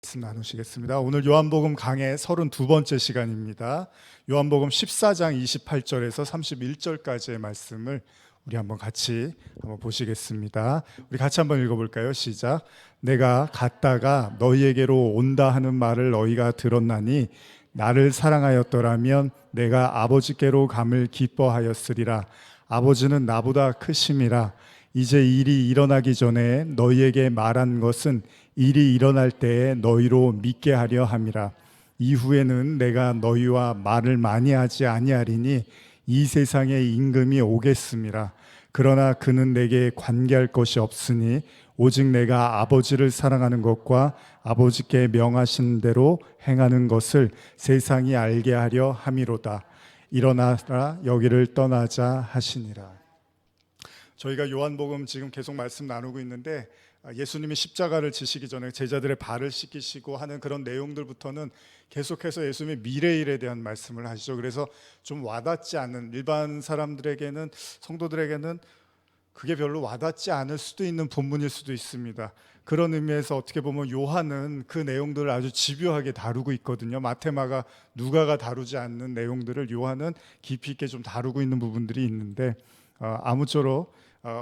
말씀 나누시겠습니다. 오늘 요한복음 강의 32번째 시간입니다. 요한복음 14장 28절에서 31절까지의 말씀을 우리 한번 같이 보시겠습니다. 우리 같이 한번 읽어볼까요? 시작. 내가 갔다가 너희에게로 온다 하는 말을 너희가 들었나니 나를 사랑하였더라면 내가 아버지께로 감을 기뻐하였으리라. 아버지는 나보다 크심이라. 이제 일이 일어나기 전에 너희에게 말한 것은 일이 일어날 때에 너희로 믿게 하려 함이라. 이후에는 내가 너희와 말을 많이 하지 아니하리니 이 세상의 임금이 오겠음이라. 그러나 그는 내게 관계할 것이 없으니 오직 내가 아버지를 사랑하는 것과 아버지께 명하신 대로 행하는 것을 세상이 알게 하려 함이로다. 일어나라 여기를 떠나자 하시니라. 저희가 요한복음 지금 계속 말씀 나누고 있는데 예수님이 십자가를 지시기 전에 제자들의 발을 씻기시고 하는 그런 내용들부터는 계속해서 예수님의 미래일에 대한 말씀을 하시죠. 그래서 좀 와닿지 않는, 일반 사람들에게는, 성도들에게는 그게 별로 와닿지 않을 수도 있는 본문일 수도 있습니다. 그런 의미에서 어떻게 보면 요한은 그 내용들을 아주 집요하게 다루고 있거든요. 마태, 마가, 누가가 다루지 않는 내용들을 요한은 깊이 있게 좀 다루고 있는 부분들이 있는데 아무쪼록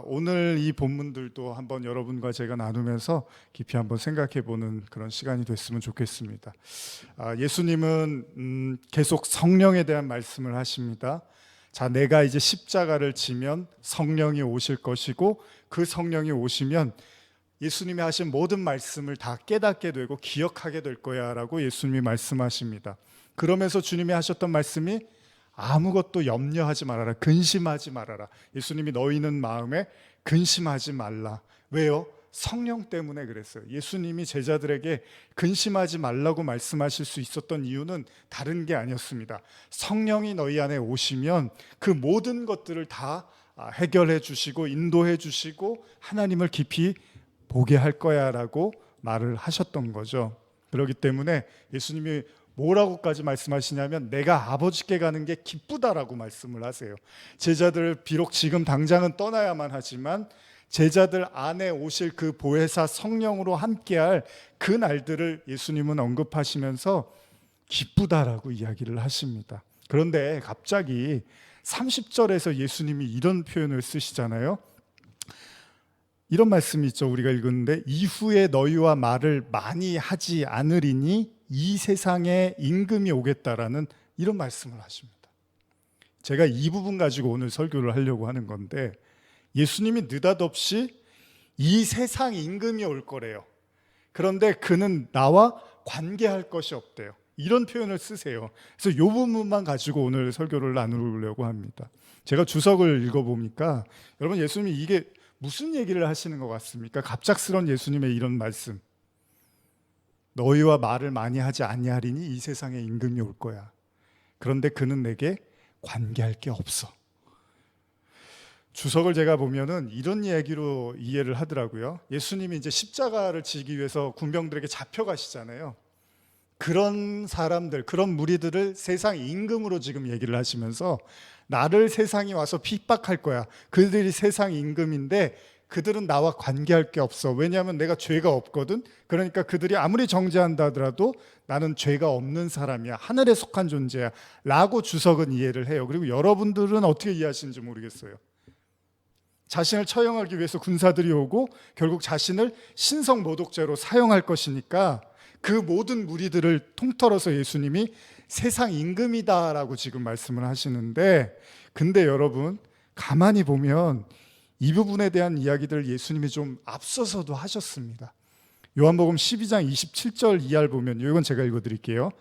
오늘 이 본문들도 한번 여러분과 제가 나누면서 깊이 한번 생각해 보는 그런 시간이 됐으면 좋겠습니다. 예수님은 계속 성령에 대한 말씀을 하십니다. 자, 내가 이제 십자가를 지면 성령이 오실 것이고 그 성령이 오시면 예수님이 하신 모든 말씀을 다 깨닫게 되고 기억하게 될 거야 라고 예수님이 말씀하십니다. 그러면서 주님이 하셨던 말씀이 아무것도 염려하지 말아라, 근심하지 말아라. 예수님이 너희는 마음에 근심하지 말라. 왜요? 성령 때문에 그랬어요. 예수님이 제자들에게 근심하지 말라고 말씀하실 수 있었던 이유는 다른 게 아니었습니다. 성령이 너희 안에 오시면 그 모든 것들을 다 해결해 주시고 인도해 주시고 하나님을 깊이 보게 할 거야 라고 말을 하셨던 거죠. 그렇기 때문에 예수님이 뭐라고까지 말씀하시냐면 내가 아버지께 가는 게 기쁘다라고 말씀을 하세요. 제자들 비록 지금 당장은 떠나야만 하지만 제자들 안에 오실 그 보혜사 성령으로 함께할 그 날들을 예수님은 언급하시면서 기쁘다라고 이야기를 하십니다. 그런데 갑자기 30절에서 예수님이 이런 표현을 쓰시잖아요. 이런 말씀이 있죠. 우리가 읽었는데 이후에 너희와 말을 많이 하지 않으리니 이 세상에 임금이 오겠다라는 이런 말씀을 하십니다. 제가 이 부분 가지고 오늘 설교를 하려고 하는 건데 예수님이 느닷없이 이 세상 임금이 올 거래요. 그런데 그는 나와 관계할 것이 없대요. 이런 표현을 쓰세요. 그래서 이 부분만 가지고 오늘 설교를 나누려고 합니다. 제가 주석을 읽어보니까 여러분 예수님이 이게 무슨 얘기를 하시는 것 같습니까? 갑작스러운 예수님의 이런 말씀. 너희와 말을 많이 하지 아니하리니 이 세상에 임금이 올 거야. 그런데 그는 내게 관계할 게 없어. 주석을 제가 보면은 이런 얘기로 이해를 하더라고요. 예수님이 이제 십자가를 지기 위해서 군병들에게 잡혀가시잖아요. 그런 사람들, 그런 무리들을 세상 임금으로 지금 얘기를 하시면서 나를 세상이 와서 핍박할 거야. 그들이 세상 임금인데 그들은 나와 관계할 게 없어. 왜냐하면 내가 죄가 없거든. 그러니까 그들이 아무리 정죄한다 하더라도 나는 죄가 없는 사람이야. 하늘에 속한 존재야 라고 주석은 이해를 해요. 그리고 여러분들은 어떻게 이해하시는지 모르겠어요. 자신을 처형하기 위해서 군사들이 오고 결국 자신을 신성 모독죄로 사형할 것이니까 그 모든 무리들을 통틀어서 예수님이 세상 임금이다라고 지금 말씀을 하시는데, 근데 여러분 가만히 보면 이 부분에 대한 이야기들 예수님이 좀 앞서서도 하셨습니다. 요한복음 12장 27절 이하를 보면, 이건 제가 읽어드릴게요.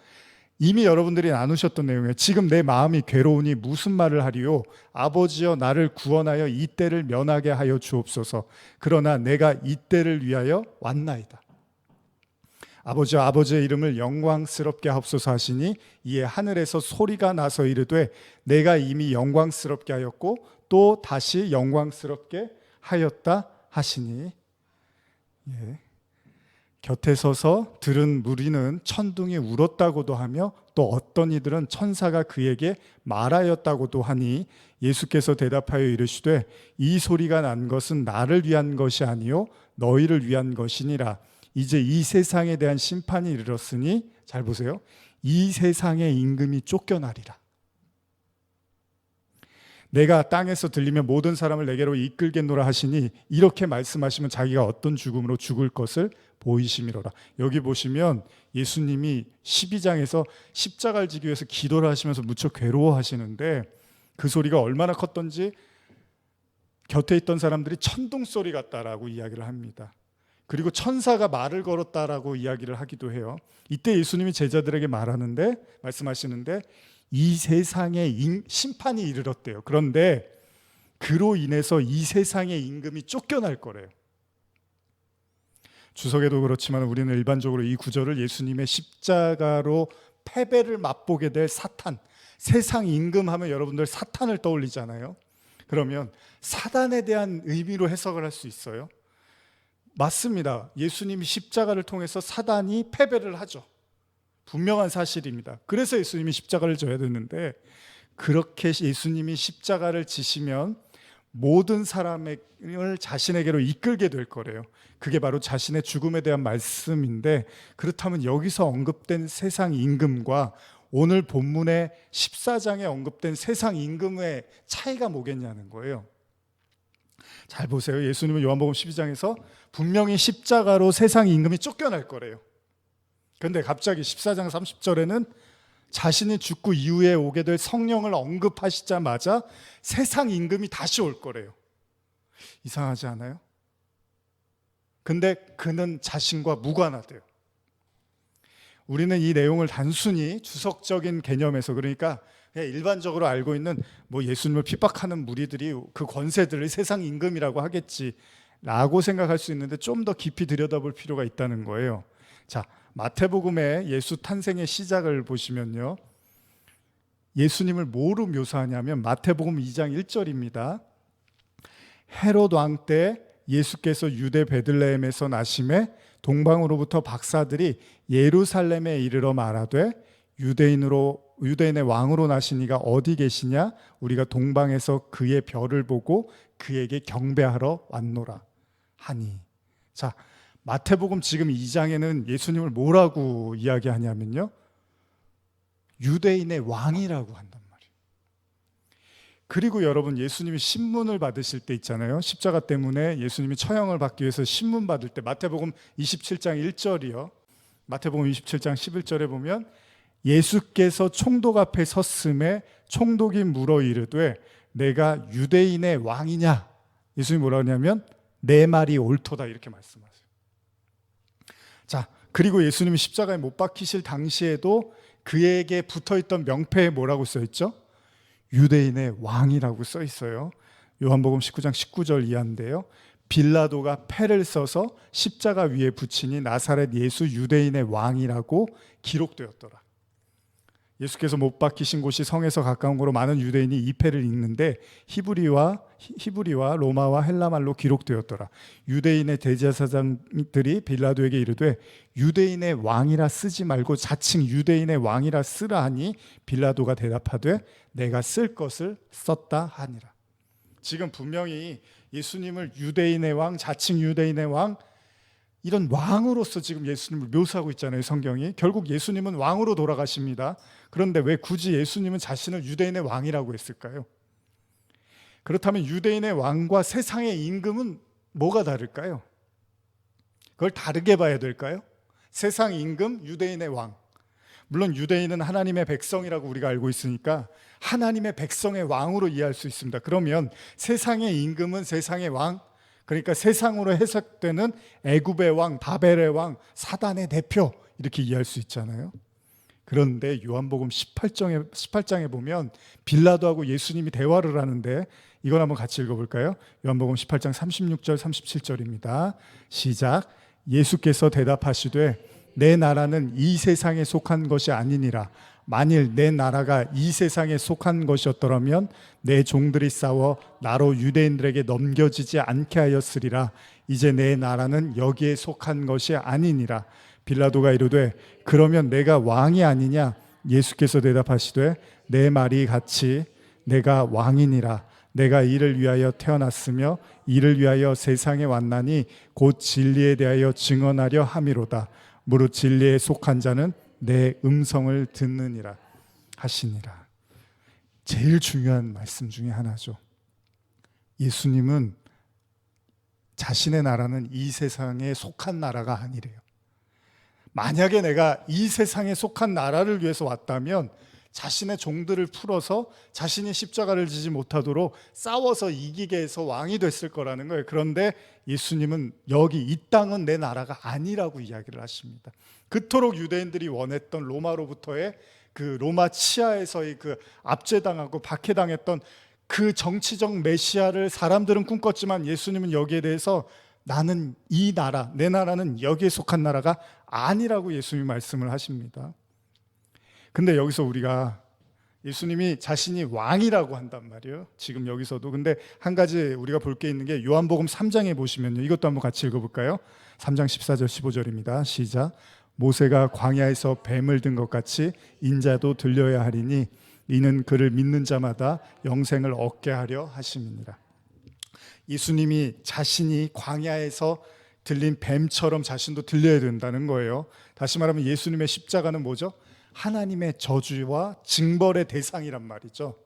이미 여러분들이 나누셨던 내용이에요. 지금 내 마음이 괴로우니 무슨 말을 하리요? 아버지여 나를 구원하여 이 때를 면하게 하여 주옵소서. 그러나 내가 이 때를 위하여 왔나이다. 아버지여 아버지의 이름을 영광스럽게 하옵소서 하시니 이에 하늘에서 소리가 나서 이르되 내가 이미 영광스럽게 하였고 또 다시 영광스럽게 하였다 하시니. 예. 곁에 서서 들은 무리는 천둥이 울었다고도 하며 또 어떤 이들은 천사가 그에게 말하였다고도 하니 예수께서 대답하여 이르시되 이 소리가 난 것은 나를 위한 것이 아니요 너희를 위한 것이니라. 이제 이 세상에 대한 심판이 이르렀으니 잘 보세요. 이 세상의 임금이 쫓겨나리라. 내가 땅에서 들리면 모든 사람을 내게로 이끌겠노라 하시니 이렇게 말씀하시면 자기가 어떤 죽음으로 죽을 것을 보이심이로라. 여기 보시면 예수님이 12장에서 십자가를 지기 위해서 기도를 하시면서 무척 괴로워하시는데 그 소리가 얼마나 컸던지 곁에 있던 사람들이 천둥 소리 같다라고 이야기를 합니다. 그리고 천사가 말을 걸었다라고 이야기를 하기도 해요. 이때 예수님이 제자들에게 말씀하시는데 이 세상에 심판이 이르렀대요. 그런데 그로 인해서 이 세상의 임금이 쫓겨날 거래요. 주석에도 그렇지만 우리는 일반적으로 이 구절을 예수님의 십자가로 패배를 맛보게 될 사탄, 세상 임금 하면 여러분들 사탄을 떠올리잖아요. 그러면 사단에 대한 의미로 해석을 할 수 있어요. 맞습니다. 예수님이 십자가를 통해서 사단이 패배를 하죠. 분명한 사실입니다. 그래서 예수님이 십자가를 져야 되는데 그렇게 예수님이 십자가를 지시면 모든 사람을 자신에게로 이끌게 될 거래요. 그게 바로 자신의 죽음에 대한 말씀인데 그렇다면 여기서 언급된 세상 임금과 오늘 본문의 14장에 언급된 세상 임금의 차이가 뭐겠냐는 거예요. 잘 보세요. 예수님은 요한복음 12장에서 분명히 십자가로 세상 임금이 쫓겨날 거래요. 그런데 갑자기 14장 30절에는 자신이 죽고 이후에 오게 될 성령을 언급하시자마자 세상 임금이 다시 올 거래요. 이상하지 않아요? 근데 그는 자신과 무관하대요. 우리는 이 내용을 단순히 주석적인 개념에서, 그러니까 그냥 일반적으로 알고 있는 뭐 예수님을 핍박하는 무리들이 그 권세들을 세상 임금이라고 하겠지라고 생각할 수 있는데 좀 더 깊이 들여다볼 필요가 있다는 거예요. 자, 마태복음의 예수 탄생의 시작을 보시면요, 예수님을 뭐로 묘사하냐면 마태복음 2장 1절입니다. 헤롯 왕 때 예수께서 유대 베들레헴에서 나심에 동방으로부터 박사들이 예루살렘에 이르러 말하되 유대인의 왕으로 나신 이가 어디 계시냐? 우리가 동방에서 그의 별을 보고 그에게 경배하러 왔노라 하니. 자, 마태복음 지금 2장에는 예수님을 뭐라고 이야기하냐면요, 유대인의 왕이라고 한단 말이에요. 그리고 여러분, 예수님이 신문을 받으실 때 있잖아요. 십자가 때문에 예수님이 처형을 받기 위해서 신문 받을 때 마태복음 27장 1절이요. 마태복음 27장 11절에 보면 예수께서 총독 앞에 섰음에 총독이 물어 이르되 내가 유대인의 왕이냐? 예수님이 뭐라고 하냐면 내 말이 옳도다 이렇게 말씀하세요. 자, 그리고 예수님이 십자가에 못 박히실 당시에도 그에게 붙어있던 명패에 뭐라고 써있죠? 유대인의 왕이라고 써있어요. 요한복음 19장 19절 이하인데요, 빌라도가 패를 써서 십자가 위에 붙이니 나사렛 예수 유대인의 왕이라고 기록되었더라. 예수께서 못 박히신 곳이 성에서 가까운 곳으로 많은 유대인이 이 패를 읽는데 히브리와 로마와 헬라말로 기록되었더라. 유대인의 대제사장들이 빌라도에게 이르되 유대인의 왕이라 쓰지 말고 자칭 유대인의 왕이라 쓰라 하니 빌라도가 대답하되 내가 쓸 것을 썼다 하니라. 지금 분명히 예수님을 유대인의 왕, 자칭 유대인의 왕, 이런 왕으로서 지금 예수님을 묘사하고 있잖아요. 성경이. 결국 예수님은 왕으로 돌아가십니다. 그런데 왜 굳이 예수님은 자신을 유대인의 왕이라고 했을까요? 그렇다면 유대인의 왕과 세상의 임금은 뭐가 다를까요? 그걸 다르게 봐야 될까요? 세상 임금, 유대인의 왕. 물론 유대인은 하나님의 백성이라고 우리가 알고 있으니까 하나님의 백성의 왕으로 이해할 수 있습니다. 그러면 세상의 임금은 세상의 왕, 그러니까 세상으로 해석되는 애굽의 왕, 바벨의 왕, 사단의 대표, 이렇게 이해할 수 있잖아요. 그런데 요한복음 18장에 보면 빌라도하고 예수님이 대화를 하는데 이걸 한번 같이 읽어볼까요? 요한복음 18장 36절 37절입니다. 시작. 예수께서 대답하시되 내 나라는 이 세상에 속한 것이 아니니라. 만일 내 나라가 이 세상에 속한 것이었더라면 내 종들이 싸워 나로 유대인들에게 넘겨지지 않게 하였으리라. 이제 내 나라는 여기에 속한 것이 아니니라. 빌라도가 이르되 그러면 내가 왕이 아니냐? 예수께서 대답하시되 내 말이 같이 내가 왕이니라. 내가 이를 위하여 태어났으며 이를 위하여 세상에 왔나니 곧 진리에 대하여 증언하려 함이로다. 무릇 진리에 속한 자는 내 음성을 듣느니라 하시니라. 제일 중요한 말씀 중에 하나죠. 예수님은 자신의 나라는 이 세상에 속한 나라가 아니래요. 만약에 내가 이 세상에 속한 나라를 위해서 왔다면 자신의 종들을 풀어서 자신이 십자가를 지지 못하도록 싸워서 이기게 해서 왕이 됐을 거라는 거예요. 그런데 예수님은 여기 이 땅은 내 나라가 아니라고 이야기를 하십니다. 그토록 유대인들이 원했던 로마로부터의 그 로마 치하에서의 그 압제당하고 박해당했던 그 정치적 메시아를 사람들은 꿈꿨지만 예수님은 여기에 대해서 나는 이 나라, 내 나라는 여기에 속한 나라가 아니라고 예수님이 말씀을 하십니다. 근데 여기서 우리가 예수님이 자신이 왕이라고 한단 말이에요. 지금 여기서도. 근데 한 가지 우리가 볼 게 있는 게 요한복음 3장에 보시면요. 이것도 한번 같이 읽어볼까요? 3장 14절 15절입니다. 시작. 모세가 광야에서 뱀을 든 것 같이 인자도 들려야 하리니 이는 그를 믿는 자마다 영생을 얻게 하려 하심이니라. 예수님이 자신이 광야에서 들린 뱀처럼 자신도 들려야 된다는 거예요. 다시 말하면 예수님의 십자가는 뭐죠? 하나님의 저주와 징벌의 대상이란 말이죠.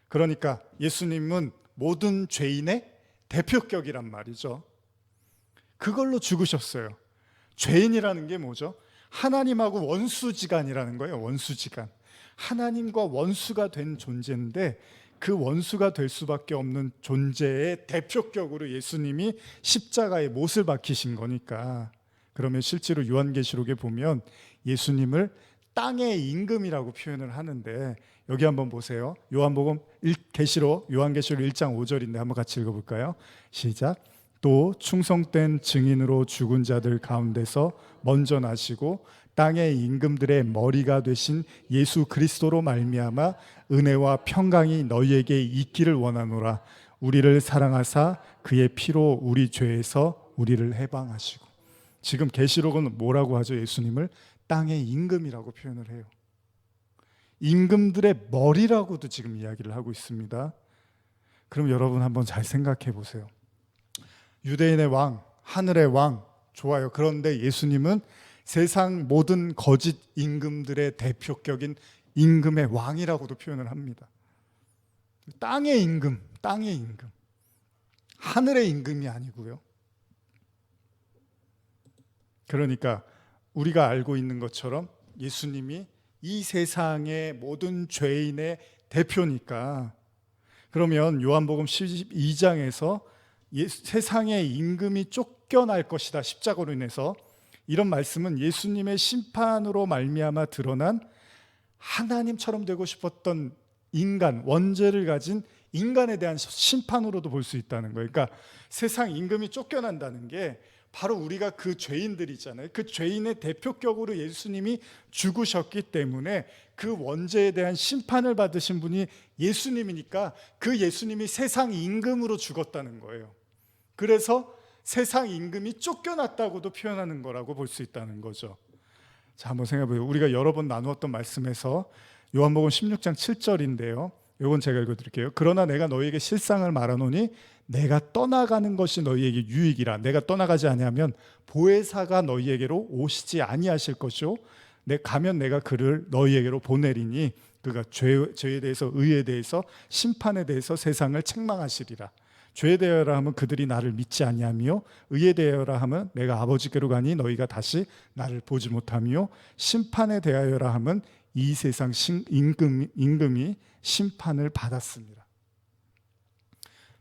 그러니까 예수님은 모든 죄인의 대표격이란 말이죠. 그걸로 죽으셨어요. 죄인이라는 게 뭐죠? 하나님하고 원수지간이라는 거예요. 원수지간. 하나님과 원수가 된 존재인데 그 원수가 될 수밖에 없는 존재의 대표격으로 예수님이 십자가에 못을 박히신 거니까. 그러면 실제로 요한계시록에 보면 예수님을 땅의 임금이라고 표현을 하는데 여기 한번 보세요. 요한복음 계시록 요한계시록 1장 5절인데 한번 같이 읽어볼까요? 시작. 또 충성된 증인으로 죽은 자들 가운데서 먼저 나시고 땅의 임금들의 머리가 되신 예수 그리스도로 말미암아 은혜와 평강이 너희에게 있기를 원하노라. 우리를 사랑하사 그의 피로 우리 죄에서 우리를 해방하시고. 지금 계시록은 뭐라고 하죠? 예수님을 땅의 임금이라고 표현을 해요. 임금들의 머리라고도 지금 이야기를 하고 있습니다. 그럼 여러분 한번 잘 생각해 보세요. 유대인의 왕, 하늘의 왕, 좋아요. 그런데 예수님은 세상 모든 거짓 임금들의 대표격인 임금의 왕이라고도 표현을 합니다. 땅의 임금, 땅의 임금. 하늘의 임금이 아니고요. 그러니까 우리가 알고 있는 것처럼 예수님이 이 세상의 모든 죄인의 대표니까, 그러면 요한복음 12장에서 세상의 임금이 쫓겨날 것이다 십자가로 인해서, 이런 말씀은 예수님의 심판으로 말미암아 드러난 하나님처럼 되고 싶었던 인간, 원죄를 가진 인간에 대한 심판으로도 볼 수 있다는 거예요. 그러니까 세상 임금이 쫓겨난다는 게 바로 우리가 그 죄인들이잖아요. 그 죄인의 대표격으로 예수님이 죽으셨기 때문에 그 원죄에 대한 심판을 받으신 분이 예수님이니까 그 예수님이 세상 임금으로 죽었다는 거예요. 그래서 세상 임금이 쫓겨났다고도 표현하는 거라고 볼 수 있다는 거죠. 자, 한번 생각해 보세요. 우리가 여러 번 나누었던 말씀에서 요한복음 16장 7절인데요. 이건 제가 읽어드릴게요. 그러나 내가 너희에게 실상을 말하노니 내가 떠나가는 것이 너희에게 유익이라. 내가 떠나가지 아니하면 보혜사가 너희에게로 오시지 아니하실 것이요 가면 내가 그를 너희에게로 보내리니 그가 죄에 대해서 의에 대해서 심판에 대해서 세상을 책망하시리라. 죄에 대하여라 하면 그들이 나를 믿지 아니하며 의에 대하여라 하면 내가 아버지께로 가니 너희가 다시 나를 보지 못하며 심판에 대하여라 하면 이 세상 임금이 심판을 받았습니다.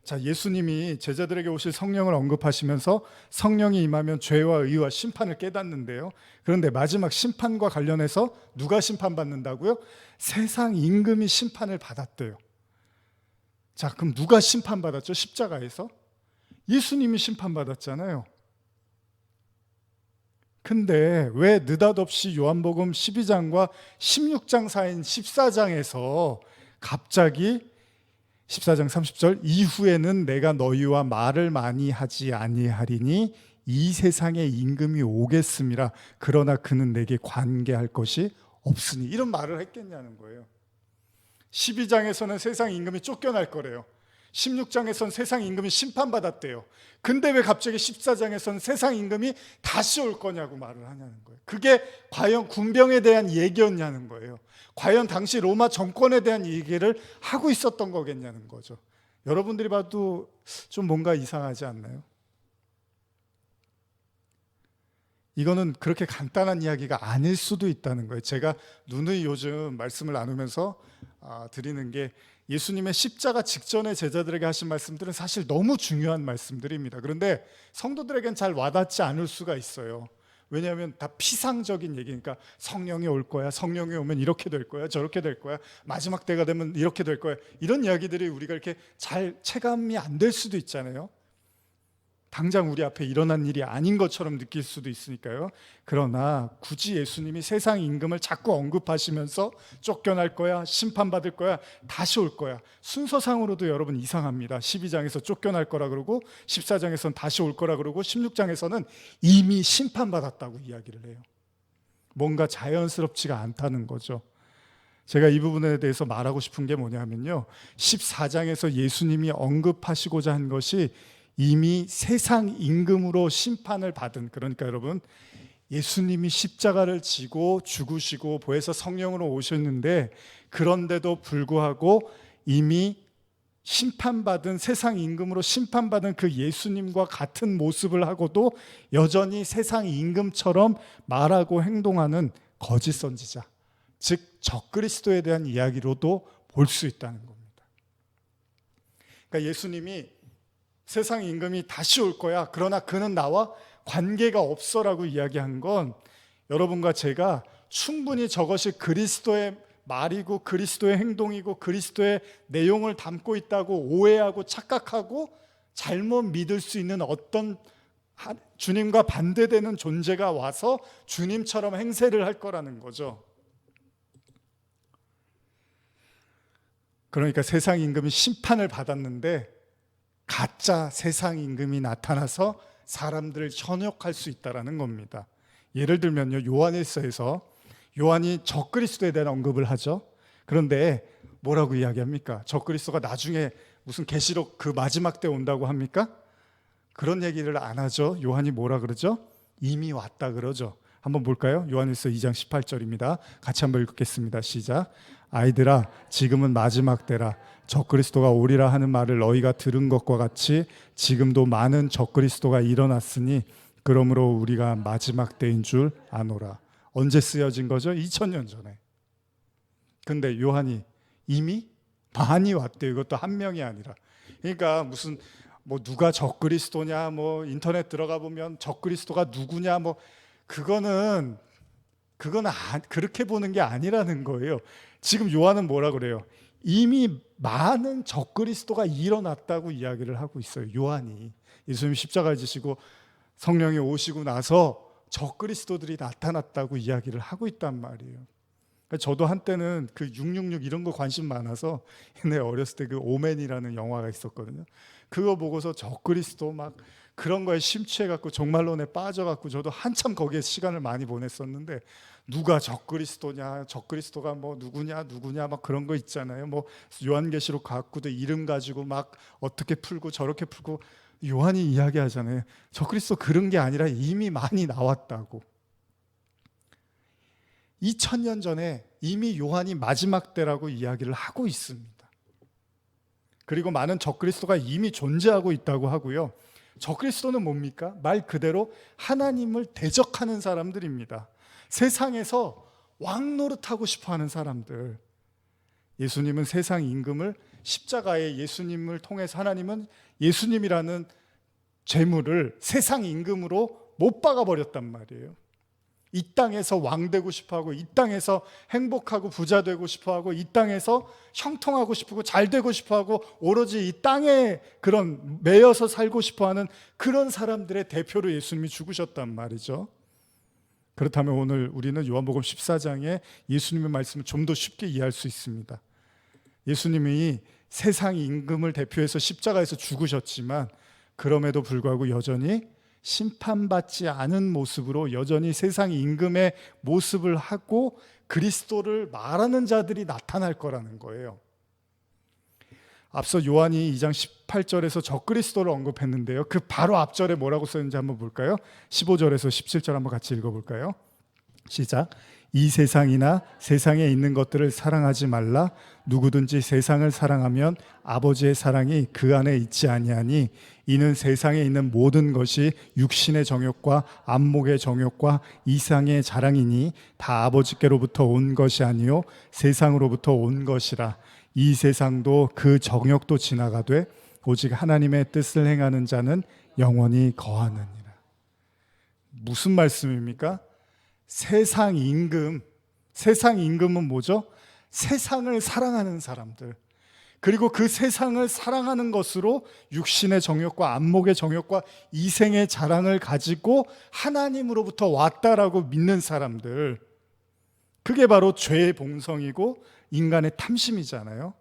자, 예수님이 제자들에게 오실 성령을 언급하시면서 성령이 임하면 죄와 의와 심판을 깨닫는데요. 그런데 마지막 심판과 관련해서 누가 심판받는다고요? 세상 임금이 심판을 받았대요. 자, 그럼 누가 심판받았죠? 십자가에서? 예수님이 심판받았잖아요. 근데 왜 느닷없이 요한복음 12장과 16장 사이인 14장에서 갑자기 14장 30절 이후에는 내가 너희와 말을 많이 하지 아니하리니 이 세상의 임금이 오겠음이라. 그러나 그는 내게 관계할 것이 없으니. 이런 말을 했겠냐는 거예요. 12장에서는 세상 임금이 쫓겨날 거래요. 16장에선 세상 임금이 심판받았대요. 근데 왜 갑자기 14장에선 세상 임금이 다시 올 거냐고 말을 하냐는 거예요. 그게 과연 군병에 대한 얘기였냐는 거예요. 과연 당시 로마 정권에 대한 얘기를 하고 있었던 거겠냐는 거죠. 여러분들이 봐도 좀 뭔가 이상하지 않나요? 이거는 그렇게 간단한 이야기가 아닐 수도 있다는 거예요. 제가 누누이 요즘 말씀을 나누면서 드리는 게, 예수님의 십자가 직전에 제자들에게 하신 말씀들은 사실 너무 중요한 말씀들입니다. 그런데 성도들에겐 잘 와닿지 않을 수가 있어요. 왜냐하면 다 피상적인 얘기니까, 성령이 올 거야, 성령이 오면 이렇게 될 거야, 저렇게 될 거야, 마지막 때가 되면 이렇게 될 거야, 이런 이야기들이 우리가 이렇게 잘 체감이 안 될 수도 있잖아요. 당장 우리 앞에 일어난 일이 아닌 것처럼 느낄 수도 있으니까요. 그러나 굳이 예수님이 세상 임금을 자꾸 언급하시면서 쫓겨날 거야, 심판받을 거야, 다시 올 거야, 순서상으로도 여러분 이상합니다. 12장에서 쫓겨날 거라 그러고 14장에서는 다시 올 거라 그러고 16장에서는 이미 심판받았다고 이야기를 해요. 뭔가 자연스럽지가 않다는 거죠. 제가 이 부분에 대해서 말하고 싶은 게 뭐냐면요, 14장에서 예수님이 언급하시고자 한 것이 이미 세상 임금으로 심판을 받은, 그러니까 여러분, 예수님이 십자가를 지고 죽으시고 보혜사 성령으로 오셨는데, 그런데도 불구하고 이미 심판받은, 세상 임금으로 심판받은 그 예수님과 같은 모습을 하고도 여전히 세상 임금처럼 말하고 행동하는 거짓 선지자, 즉 적그리스도에 대한 이야기로도 볼 수 있다는 겁니다. 그러니까 예수님이 세상 임금이 다시 올 거야, 그러나 그는 나와 관계가 없어라고 이야기한 건, 여러분과 제가 충분히 저것이 그리스도의 말이고 그리스도의 행동이고 그리스도의 내용을 담고 있다고 오해하고 착각하고 잘못 믿을 수 있는 어떤 주님과 반대되는 존재가 와서 주님처럼 행세를 할 거라는 거죠. 그러니까 세상 임금이 심판을 받았는데 가짜 세상 임금이 나타나서 사람들을 현혹할 수 있다는 겁니다. 예를 들면요, 요한일서에서 요한이 적그리스도에 대한 언급을 하죠. 그런데 뭐라고 이야기합니까? 적그리스도가 나중에 무슨 계시록 그 마지막 때 온다고 합니까? 그런 얘기를 안 하죠. 요한이 뭐라 그러죠? 이미 왔다 그러죠. 한번 볼까요? 요한일서 2장 18절입니다. 같이 한번 읽겠습니다. 시작. 아이들아, 지금은 마지막 때라. 적그리스도가 오리라 하는 말을 너희가 들은 것과 같이 지금도 많은 적그리스도가 일어났으니 그러므로 우리가 마지막 때인 줄 아노라. 언제 쓰여진 거죠? 2000년 전에. 근데 요한이 이미 많이 왔대요. 이것도 한 명이 아니라. 그러니까 무슨 뭐 누가 적그리스도냐, 뭐 인터넷 들어가 보면 적그리스도가 누구냐, 뭐 그건 그렇게 보는 게 아니라는 거예요. 지금 요한은 뭐라 그래요? 이미 많은 적그리스도가 일어났다고 이야기를 하고 있어요. 요한이 예수님 십자가를 지시고 성령이 오시고 나서 적그리스도들이 나타났다고 이야기를 하고 있단 말이에요. 저도 한때는 그 666 이런 거 관심 많아서 옛날에 어렸을 때 그 오맨이라는 영화가 있었거든요. 그거 보고서 적그리스도 막 그런 거에 심취해갖고 종말론에 빠져갖고 저도 한참 거기에 시간을 많이 보냈었는데, 누가 적그리스도냐, 적그리스도가 뭐 누구냐 막 그런 거 있잖아요. 뭐 요한계시록 갖고도 이름 가지고 막 어떻게 풀고 저렇게 풀고, 요한이 이야기하잖아요. 적그리스도 그런 게 아니라 이미 많이 나왔다고. 2000년 전에 이미 요한이 마지막 때라고 이야기를 하고 있습니다. 그리고 많은 적그리스도가 이미 존재하고 있다고 하고요. 적그리스도는 뭡니까? 말 그대로 하나님을 대적하는 사람들입니다. 세상에서 왕 노릇하고 싶어하는 사람들. 예수님은 세상 임금을, 십자가에 예수님을 통해서 하나님은 예수님이라는 재물을 세상 임금으로 못 박아버렸단 말이에요. 이 땅에서 왕 되고 싶어하고, 이 땅에서 행복하고 부자 되고 싶어하고, 이 땅에서 형통하고 싶고 잘 되고 싶어하고, 오로지 이 땅에 그런 매여서 살고 싶어하는 그런 사람들의 대표로 예수님이 죽으셨단 말이죠. 그렇다면 오늘 우리는 요한복음 14장에 예수님의 말씀을 좀 더 쉽게 이해할 수 있습니다. 예수님이 세상 임금을 대표해서 십자가에서 죽으셨지만 그럼에도 불구하고 여전히 심판받지 않은 모습으로 여전히 세상 임금의 모습을 하고 그리스도를 말하는 자들이 나타날 거라는 거예요. 앞서 요한이 2장 18절에서 적그리스도를 언급했는데요. 그 바로 앞절에 뭐라고 썼는지 한번 볼까요? 15절에서 17절 한번 같이 읽어볼까요? 시작. 이 세상이나 세상에 있는 것들을 사랑하지 말라. 누구든지 세상을 사랑하면 아버지의 사랑이 그 안에 있지 아니하니 이는 세상에 있는 모든 것이 육신의 정욕과 안목의 정욕과 이상의 자랑이니 다 아버지께로부터 온 것이 아니요 세상으로부터 온 것이라. 이 세상도 그 정욕도 지나가되 오직 하나님의 뜻을 행하는 자는 영원히 거하느니라. 무슨 말씀입니까? 세상 임금은 뭐죠? 세상을 사랑하는 사람들, 그리고 그 세상을 사랑하는 것으로 육신의 정욕과 안목의 정욕과 이생의 자랑을 가지고 하나님으로부터 왔다라고 믿는 사람들, 그게 바로 죄의 본성이고 인간의 탐심이잖아요.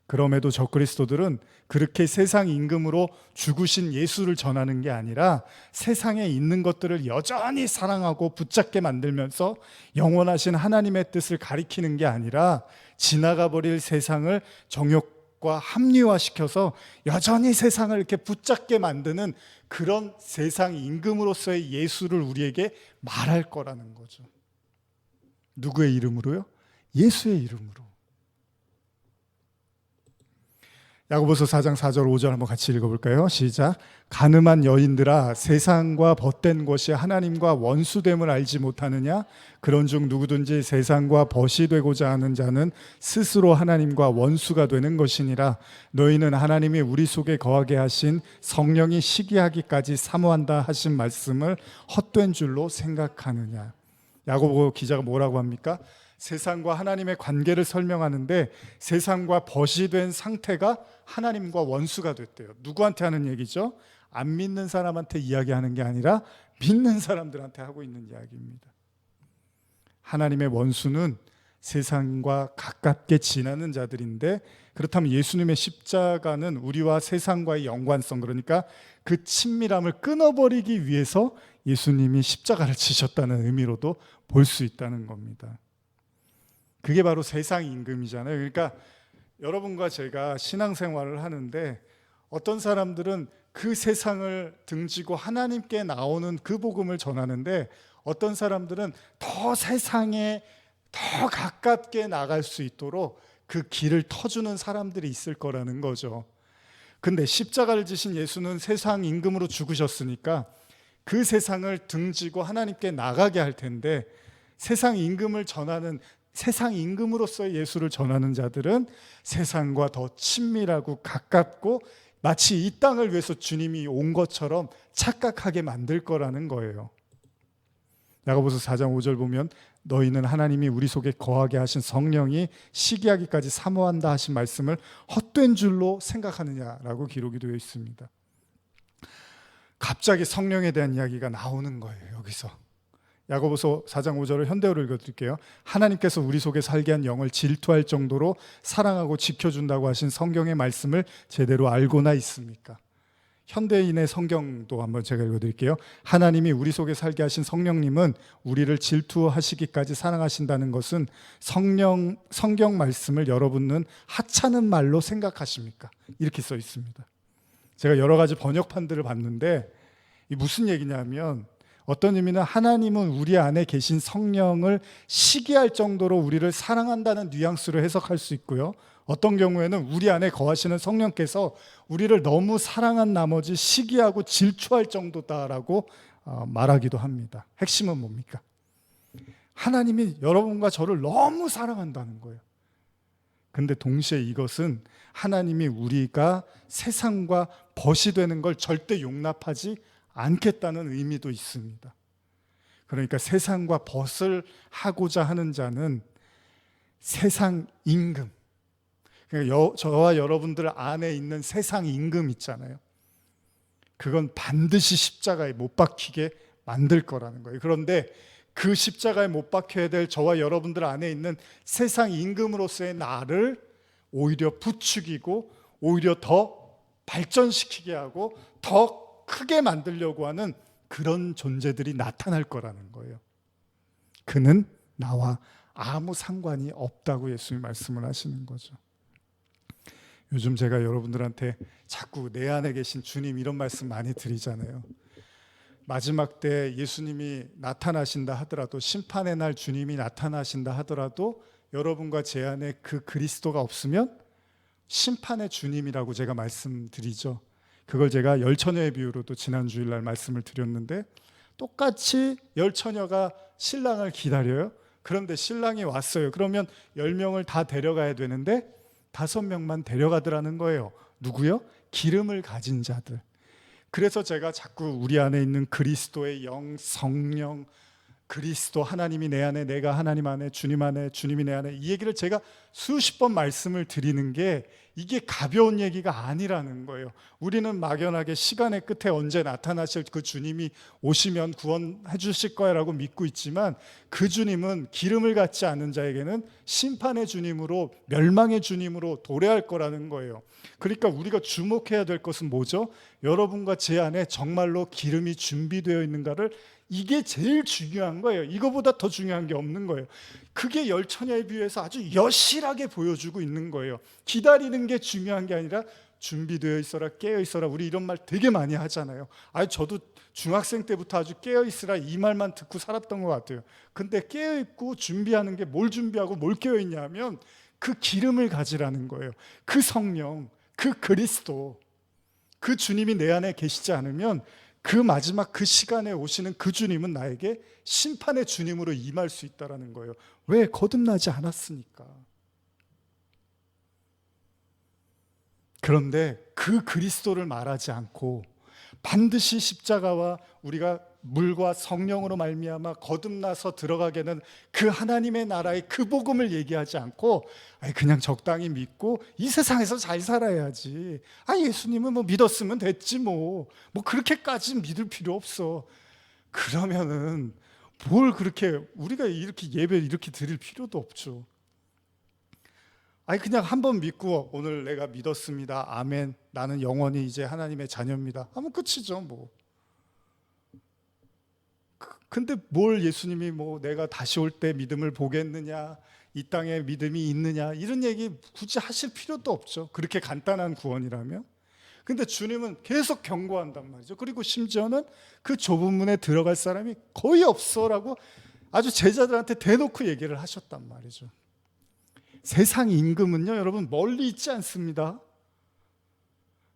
그럼에도 적그리스도들은 그렇게 세상 임금으로 죽으신 예수를 전하는 게 아니라 세상에 있는 것들을 여전히 사랑하고 붙잡게 만들면서 영원하신 하나님의 뜻을 가리키는 게 아니라 지나가 버릴 세상을 정욕과 합리화시켜서 여전히 세상을 이렇게 붙잡게 만드는 그런 세상 임금으로서의 예수를 우리에게 말할 거라는 거죠. 누구의 이름으로요? 예수의 이름으로. 야고보서 4장 4절 5절 한번 같이 읽어볼까요? 시작. 가늠한 여인들아, 세상과 벗된 것이 하나님과 원수됨을 알지 못하느냐? 그런즉 누구든지 세상과 벗이 되고자 하는 자는 스스로 하나님과 원수가 되는 것이니라. 너희는 하나님이 우리 속에 거하게 하신 성령이 시기하기까지 사모한다 하신 말씀을 헛된 줄로 생각하느냐? 야고보 기자가 뭐라고 합니까? 세상과 하나님의 관계를 설명하는데 세상과 벗이 된 상태가 하나님과 원수가 됐대요. 누구한테 하는 얘기죠? 안 믿는 사람한테 이야기하는 게 아니라 믿는 사람들한테 하고 있는 이야기입니다. 하나님의 원수는 세상과 가깝게 지나는 자들인데, 그렇다면 예수님의 십자가는 우리와 세상과의 연관성, 그러니까 그 친밀함을 끊어버리기 위해서 예수님이 십자가를 지셨다는 의미로도 볼 수 있다는 겁니다. 그게 바로 세상 임금이잖아요. 그러니까 여러분과 제가 신앙생활을 하는데 어떤 사람들은 그 세상을 등지고 하나님께 나오는 그 복음을 전하는데 어떤 사람들은 더 세상에 더 가깝게 나갈 수 있도록 그 길을 터주는 사람들이 있을 거라는 거죠. 근데 십자가를 지신 예수는 세상 임금으로 죽으셨으니까 그 세상을 등지고 하나님께 나가게 할 텐데, 세상 임금을 전하는, 세상 임금으로서의 예수를 전하는 자들은 세상과 더 친밀하고 가깝고 마치 이 땅을 위해서 주님이 온 것처럼 착각하게 만들 거라는 거예요. 야고보서 4장 5절 보면 너희는 하나님이 우리 속에 거하게 하신 성령이 시기하기까지 사모한다 하신 말씀을 헛된 줄로 생각하느냐라고 기록이 되어 있습니다. 갑자기 성령에 대한 이야기가 나오는 거예요. 여기서 야고보서 4장 5절을 현대어로 읽어드릴게요. 하나님께서 우리 속에 살게 한 영을 질투할 정도로 사랑하고 지켜준다고 하신 성경의 말씀을 제대로 알고나 있습니까? 현대인의 성경도 한번 제가 읽어드릴게요. 하나님이 우리 속에 살게 하신 성령님은 우리를 질투하시기까지 사랑하신다는 것은 성경 말씀을 여러분은 하찮은 말로 생각하십니까? 이렇게 써 있습니다. 제가 여러 가지 번역판들을 봤는데 이 무슨 얘기냐면, 어떤 의미는 하나님은 우리 안에 계신 성령을 시기할 정도로 우리를 사랑한다는 뉘앙스로 해석할 수 있고요, 어떤 경우에는 우리 안에 거하시는 성령께서 우리를 너무 사랑한 나머지 시기하고 질투할 정도다라고 말하기도 합니다. 핵심은 뭡니까? 하나님이 여러분과 저를 너무 사랑한다는 거예요. 근데 동시에 이것은 하나님이 우리가 세상과 벗이 되는 걸 절대 용납하지 않겠다는 의미도 있습니다. 그러니까 세상과 벗을 하고자 하는 자는 세상 임금, 그러니까 저와 여러분들 안에 있는 세상 임금 있잖아요. 그건 반드시 십자가에 못 박히게 만들 거라는 거예요. 그런데 그 십자가에 못 박혀야 될 저와 여러분들 안에 있는 세상 임금으로서의 나를 오히려 부추기고 오히려 더 발전시키게 하고 더 크게 만들려고 하는 그런 존재들이 나타날 거라는 거예요. 그는 나와 아무 상관이 없다고 예수님이 말씀을 하시는 거죠. 요즘 제가 여러분들한테 자꾸 내 안에 계신 주님 이런 말씀 많이 드리잖아요. 마지막 때 예수님이 나타나신다 하더라도, 심판의 날 주님이 나타나신다 하더라도 여러분과 제 안에 그 그리스도가 없으면 심판의 주님이라고 제가 말씀드리죠. 그걸 제가 열처녀의 비유로도 지난 주일날 말씀을 드렸는데, 똑같이 열처녀가 신랑을 기다려요. 그런데 신랑이 왔어요. 그러면 10명을 다 데려가야 되는데 5명만 데려가더라는 거예요. 누구요? 기름을 가진 자들. 그래서 제가 자꾸 우리 안에 있는 그리스도의 영, 성령, 그리스도, 하나님이 내 안에, 내가 하나님 안에, 주님 안에, 주님이 내 안에, 이 얘기를 제가 수십 번 말씀을 드리는 게 이게 가벼운 얘기가 아니라는 거예요. 우리는 막연하게 시간의 끝에 언제 나타나실 그 주님이 오시면 구원해 주실 거야라고 믿고 있지만, 그 주님은 기름을 갖지 않은 자에게는 심판의 주님으로, 멸망의 주님으로 도래할 거라는 거예요. 그러니까 우리가 주목해야 될 것은 뭐죠? 여러분과 제 안에 정말로 기름이 준비되어 있는가를, 이게 제일 중요한 거예요. 이거보다 더 중요한 게 없는 거예요. 그게 열처녀에 비해서 아주 여실하게 보여주고 있는 거예요. 기다리는 게 중요한 게 아니라 준비되어 있어라, 깨어 있어라. 우리 이런 말 되게 많이 하잖아요. 저도 중학생 때부터 아주 깨어 있으라 이 말만 듣고 살았던 것 같아요. 근데 깨어 있고 준비하는 게 뭘 준비하고 뭘 깨어 있냐 하면 그 기름을 가지라는 거예요. 그 성령, 그 그리스도, 그 주님이 내 안에 계시지 않으면 그 마지막 그 시간에 오시는 그 주님은 나에게 심판의 주님으로 임할 수 있다는 거예요. 왜? 거듭나지 않았으니까. 그런데 그 그리스도를 말하지 않고 반드시 십자가와 우리가 물과 성령으로 말미암아 거듭나서 들어가게 된 그 하나님의 나라의 그 복음을 얘기하지 않고 그냥 적당히 믿고 이 세상에서 잘 살아야지, 예수님은 뭐 믿었으면 됐지, 뭐 그렇게까지 믿을 필요 없어. 그러면은 뭘 그렇게 우리가 이렇게 예배 이렇게 드릴 필요도 없죠. 그냥 한번 믿고 오늘 내가 믿었습니다, 아멘, 나는 영원히 이제 하나님의 자녀입니다 하면 끝이죠. 뭐 근데 뭘 예수님이 뭐 내가 다시 올 때 믿음을 보겠느냐, 이 땅에 믿음이 있느냐, 이런 얘기 굳이 하실 필요도 없죠. 그렇게 간단한 구원이라면. 근데 주님은 계속 경고한단 말이죠. 그리고 심지어는 그 좁은 문에 들어갈 사람이 거의 없어라고 아주 제자들한테 대놓고 얘기를 하셨단 말이죠. 세상 임금은요, 여러분, 멀리 있지 않습니다.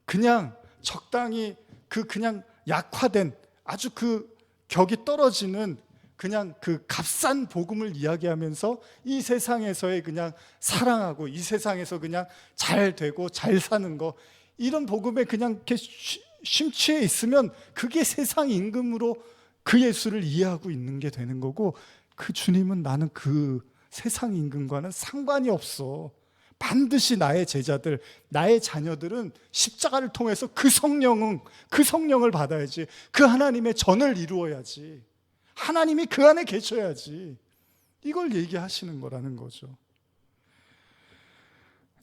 그냥 적당히 그냥 약화된 아주 그 격이 떨어지는 그냥 그 값싼 복음을 이야기하면서 이 세상에서의 그냥 사랑하고 이 세상에서 그냥 잘 되고 잘 사는 거, 이런 복음에 그냥 이렇게 심취해 있으면 그게 세상 임금으로 그 예수를 이해하고 있는 게 되는 거고, 그 주님은 나는 그 세상 임금과는 상관이 없어. 반드시 나의 제자들, 나의 자녀들은 십자가를 통해서 그 성령을 받아야지. 그 하나님의 전을 이루어야지. 하나님이 그 안에 계셔야지. 이걸 얘기하시는 거라는 거죠.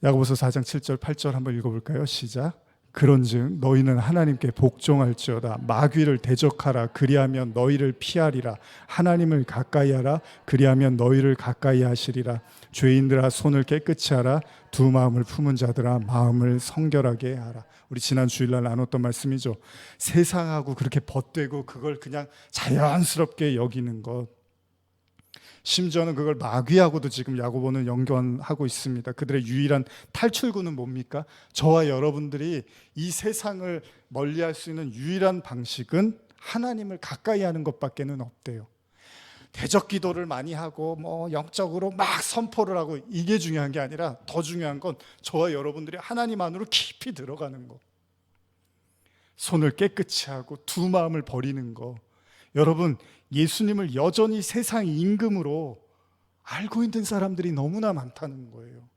야고보서 4장 7절 8절 한번 읽어볼까요? 시작. 그런즉 너희는 하나님께 복종할지어다. 마귀를 대적하라. 그리하면 너희를 피하리라. 하나님을 가까이 하라. 그리하면 너희를 가까이 하시리라. 죄인들아 손을 깨끗이 하라. 두 마음을 품은 자들아 마음을 성결하게 하라. 우리 지난 주일날 나눴던 말씀이죠. 세상하고 그렇게 벗되고 그걸 그냥 자연스럽게 여기는 것, 심지어는 그걸 마귀하고도 지금 야고보는 연결하고 있습니다. 그들의 유일한 탈출구는 뭡니까? 저와 여러분들이 이 세상을 멀리할 수 있는 유일한 방식은 하나님을 가까이 하는 것밖에는 없대요. 대적 기도를 많이 하고 뭐 영적으로 막 선포를 하고, 이게 중요한 게 아니라 더 중요한 건 저와 여러분들이 하나님 안으로 깊이 들어가는 거, 손을 깨끗이 하고 두 마음을 버리는 거. 여러분, 예수님을 여전히 세상 임금으로 알고 있는 사람들이 너무나 많다는 거예요.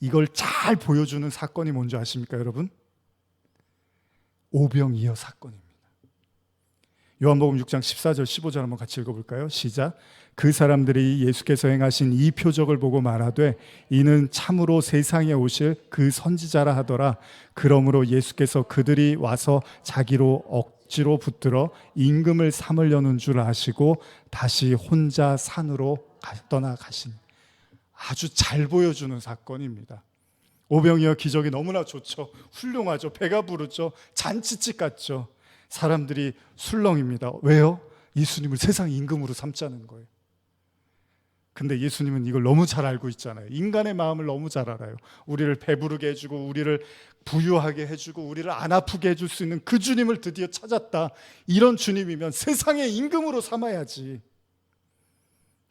이걸 잘 보여주는 사건이 뭔지 아십니까, 여러분? 오병이어 사건입니다. 요한복음 6장 14절 15절 한번 같이 읽어볼까요? 시작. 그 사람들이 예수께서 행하신 이 표적을 보고 말하되 이는 참으로 세상에 오실 그 선지자라 하더라. 그러므로 예수께서 그들이 와서 자기로 억지로 붙들어 임금을 삼으려는 줄 아시고 다시 혼자 산으로 떠나가신, 아주 잘 보여주는 사건입니다. 오병이어 기적이 너무나 좋죠. 훌륭하죠. 배가 부르죠. 잔치집 같죠. 사람들이 술렁입니다. 왜요? 예수님을 세상 임금으로 삼자는 거예요. 근데 예수님은 이걸 너무 잘 알고 있잖아요. 인간의 마음을 너무 잘 알아요. 우리를 배부르게 해주고 우리를 부유하게 해주고 우리를 안 아프게 해줄 수 있는 그 주님을 드디어 찾았다. 이런 주님이면 세상의 임금으로 삼아야지.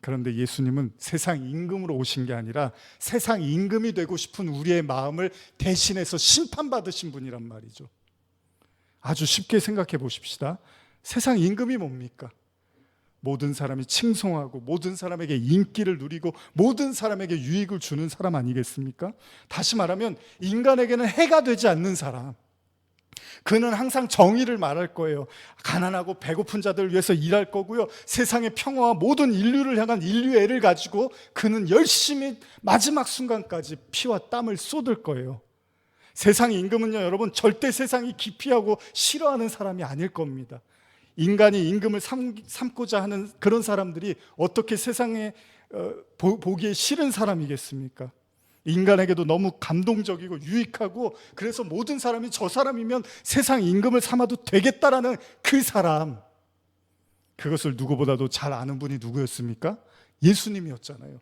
그런데 예수님은 세상 임금으로 오신 게 아니라 세상 임금이 되고 싶은 우리의 마음을 대신해서 심판받으신 분이란 말이죠. 아주 쉽게 생각해 보십시다. 세상 임금이 뭡니까? 모든 사람이 칭송하고 모든 사람에게 인기를 누리고 모든 사람에게 유익을 주는 사람 아니겠습니까? 다시 말하면 인간에게는 해가 되지 않는 사람. 그는 항상 정의를 말할 거예요. 가난하고 배고픈 자들을 위해서 일할 거고요. 세상의 평화와 모든 인류를 향한 인류의 애를 가지고 그는 열심히 마지막 순간까지 피와 땀을 쏟을 거예요. 세상의 임금은요, 여러분, 절대 세상이 기피하고 싫어하는 사람이 아닐 겁니다. 인간이 임금을 삼고자 하는 그런 사람들이 어떻게 세상에 보기에 싫은 사람이겠습니까? 인간에게도 너무 감동적이고 유익하고 그래서 모든 사람이 저 사람이면 세상 임금을 삼아도 되겠다라는 그 사람, 그것을 누구보다도 잘 아는 분이 누구였습니까? 예수님이었잖아요.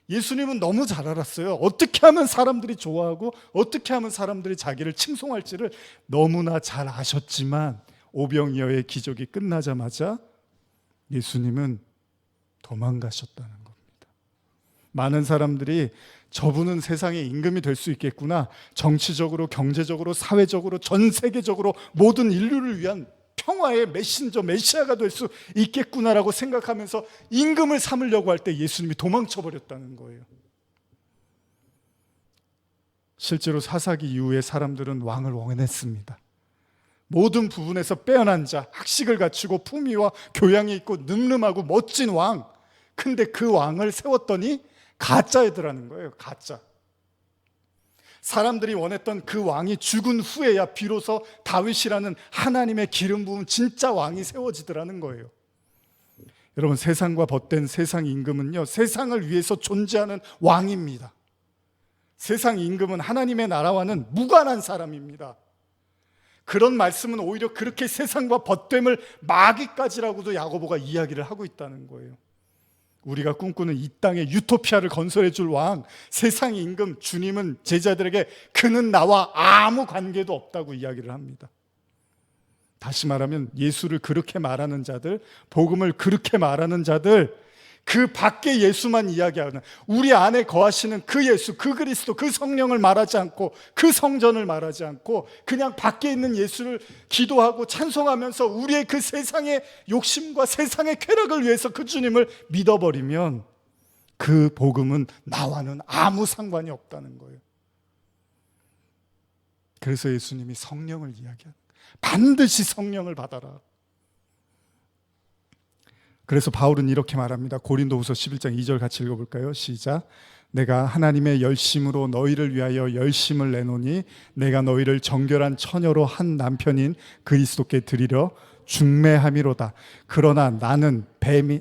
예수님은 너무 잘 알았어요. 어떻게 하면 사람들이 좋아하고 어떻게 하면 사람들이 자기를 칭송할지를 너무나 잘 아셨지만 오병이어의 기적이 끝나자마자 예수님은 도망가셨다는 겁니다. 많은 사람들이 저분은 세상의 임금이 될 수 있겠구나, 정치적으로, 경제적으로, 사회적으로, 전 세계적으로 모든 인류를 위한 평화의 메신저, 메시아가 될 수 있겠구나라고 생각하면서 임금을 삼으려고 할 때 예수님이 도망쳐버렸다는 거예요. 실제로 사사기 이후에 사람들은 왕을 원했습니다. 모든 부분에서 빼어난 자, 학식을 갖추고 품위와 교양이 있고 늠름하고 멋진 왕. 근데 그 왕을 세웠더니 가짜 애들하는 거예요. 가짜. 사람들이 원했던 그 왕이 죽은 후에야 비로소 다윗이라는 하나님의 기름 부은 진짜 왕이 세워지더라는 거예요. 여러분, 세상과 벗된 세상 임금은요, 세상을 위해서 존재하는 왕입니다. 세상 임금은 하나님의 나라와는 무관한 사람입니다. 그런 말씀은 오히려 그렇게 세상과 벗됨을 마귀까지라고도 야고보가 이야기를 하고 있다는 거예요. 우리가 꿈꾸는 이 땅에 유토피아를 건설해 줄 왕, 세상의 임금 주님은 제자들에게 그는 나와 아무 관계도 없다고 이야기를 합니다. 다시 말하면 예수를 그렇게 말하는 자들, 복음을 그렇게 말하는 자들, 그 밖에 예수만 이야기하는, 우리 안에 거하시는 그 예수, 그 그리스도, 그 성령을 말하지 않고 그 성전을 말하지 않고 그냥 밖에 있는 예수를 기도하고 찬송하면서 우리의 그 세상의 욕심과 세상의 쾌락을 위해서 그 주님을 믿어버리면 그 복음은 나와는 아무 상관이 없다는 거예요. 그래서 예수님이 성령을 이야기하는, 반드시 성령을 받아라. 그래서 바울은 이렇게 말합니다. 고린도후서 11장 2절 같이 읽어볼까요? 시작. 내가 하나님의 열심으로 너희를 위하여 열심을 내노니 내가 너희를 정결한 처녀로 한 남편인 그리스도께 드리려 중매함이로다. 그러나 나는 뱀이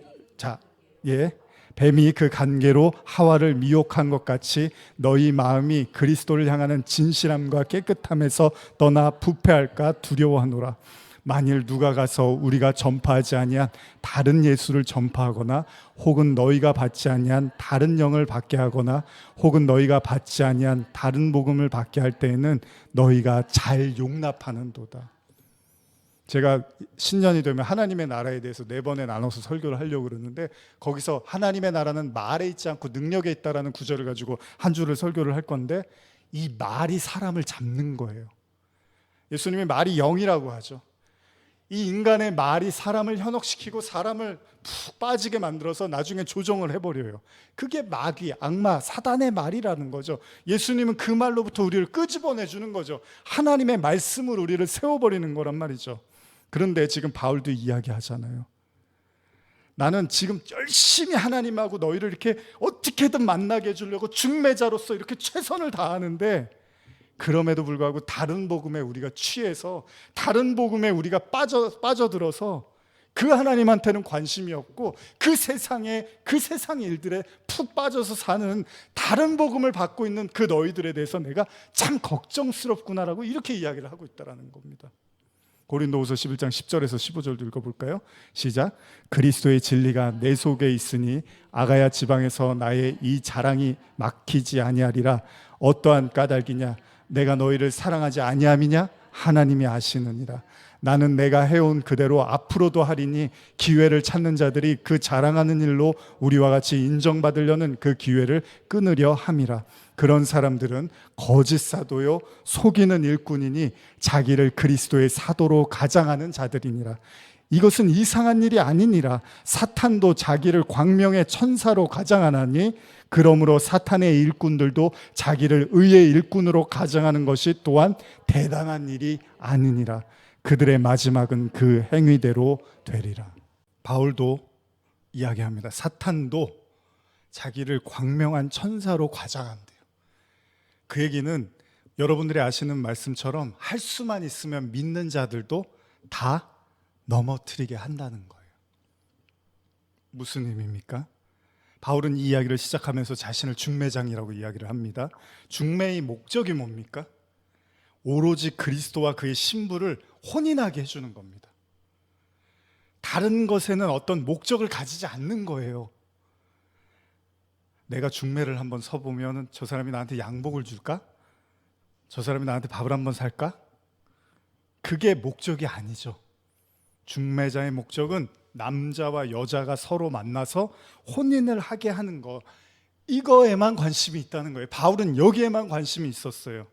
그 관계로 하와를 미혹한 것 같이 너희 마음이 그리스도를 향하는 진실함과 깨끗함에서 떠나 부패할까 두려워하노라. 만일 누가 가서 우리가 전파하지 아니한 다른 예수를 전파하거나 혹은 너희가 받지 아니한 다른 영을 받게 하거나 혹은 너희가 받지 아니한 다른 복음을 받게 할 때에는 너희가 잘 용납하는도다. 제가 신년이 되면 하나님의 나라에 대해서 4번에 나눠서 설교를 하려고 그러는데 거기서 하나님의 나라는 말에 있지 않고 능력에 있다라는 구절을 가지고 한 주를 설교를 할 건데, 이 말이 사람을 잡는 거예요. 예수님이 말이 영이라고 하죠. 이 인간의 말이 사람을 현혹시키고 사람을 푹 빠지게 만들어서 나중에 조종을 해버려요. 그게 마귀, 악마, 사단의 말이라는 거죠. 예수님은 그 말로부터 우리를 끄집어내주는 거죠. 하나님의 말씀으로 우리를 세워버리는 거란 말이죠. 그런데 지금 바울도 이야기하잖아요. 나는 지금 열심히 하나님하고 너희를 이렇게 어떻게든 만나게 해주려고 중매자로서 이렇게 최선을 다하는데, 그럼에도 불구하고 다른 복음에 우리가 취해서 다른 복음에 우리가 빠져들어서 그 하나님한테는 관심이 없고 그 세상 일들에 푹 빠져서 사는 다른 복음을 받고 있는 그 너희들에 대해서 내가 참 걱정스럽구나라고 이렇게 이야기를 하고 있다는 겁니다. 고린도후서 11장 10절에서 15절 읽어볼까요? 시작. 그리스도의 진리가 내 속에 있으니 아가야 지방에서 나의 이 자랑이 막히지 아니하리라. 어떠한 까닭이냐? 내가 너희를 사랑하지 아니함이냐? 하나님이 아시느니라. 나는 내가 해온 그대로 앞으로도 하리니 기회를 찾는 자들이 그 자랑하는 일로 우리와 같이 인정받으려는 그 기회를 끊으려 함이라. 그런 사람들은 거짓 사도요 속이는 일꾼이니 자기를 그리스도의 사도로 가장하는 자들이니라. 이것은 이상한 일이 아니니라. 사탄도 자기를 광명의 천사로 가장하나니 그러므로 사탄의 일꾼들도 자기를 의의 일꾼으로 가장하는 것이 또한 대단한 일이 아니니라. 그들의 마지막은 그 행위대로 되리라. 바울도 이야기합니다. 사탄도 자기를 광명한 천사로 과장한대요. 그 얘기는 여러분들이 아시는 말씀처럼 할 수만 있으면 믿는 자들도 다 넘어뜨리게 한다는 거예요. 무슨 의미입니까? 바울은 이 이야기를 시작하면서 자신을 중매장이라고 이야기를 합니다. 중매의 목적이 뭡니까? 오로지 그리스도와 그의 신부를 혼인하게 해주는 겁니다. 다른 것에는 어떤 목적을 가지지 않는 거예요. 내가 중매를 한번 서보면 저 사람이 나한테 양복을 줄까? 저 사람이 나한테 밥을 한번 살까? 그게 목적이 아니죠. 중매자의 목적은 남자와 여자가 서로 만나서 혼인을 하게 하는 거, 이거에만 관심이 있다는 거예요. 바울은 여기에만 관심이 있었어요.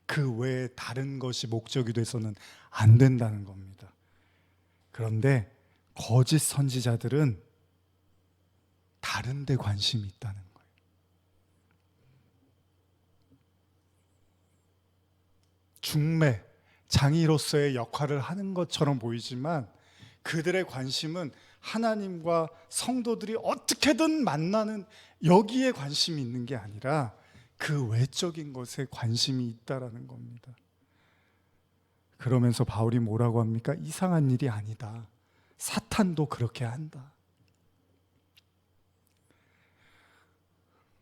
그 외에 다른 것이 목적이 돼서는 안 된다는 겁니다. 그런데 거짓 선지자들은 다른 데 관심이 있다는 거예요. 중매, 장이로서의 역할을 하는 것처럼 보이지만 그들의 관심은 하나님과 성도들이 어떻게든 만나는 여기에 관심이 있는 게 아니라 그 외적인 것에 관심이 있다라는 겁니다. 그러면서 바울이 뭐라고 합니까? 이상한 일이 아니다. 사탄도 그렇게 한다.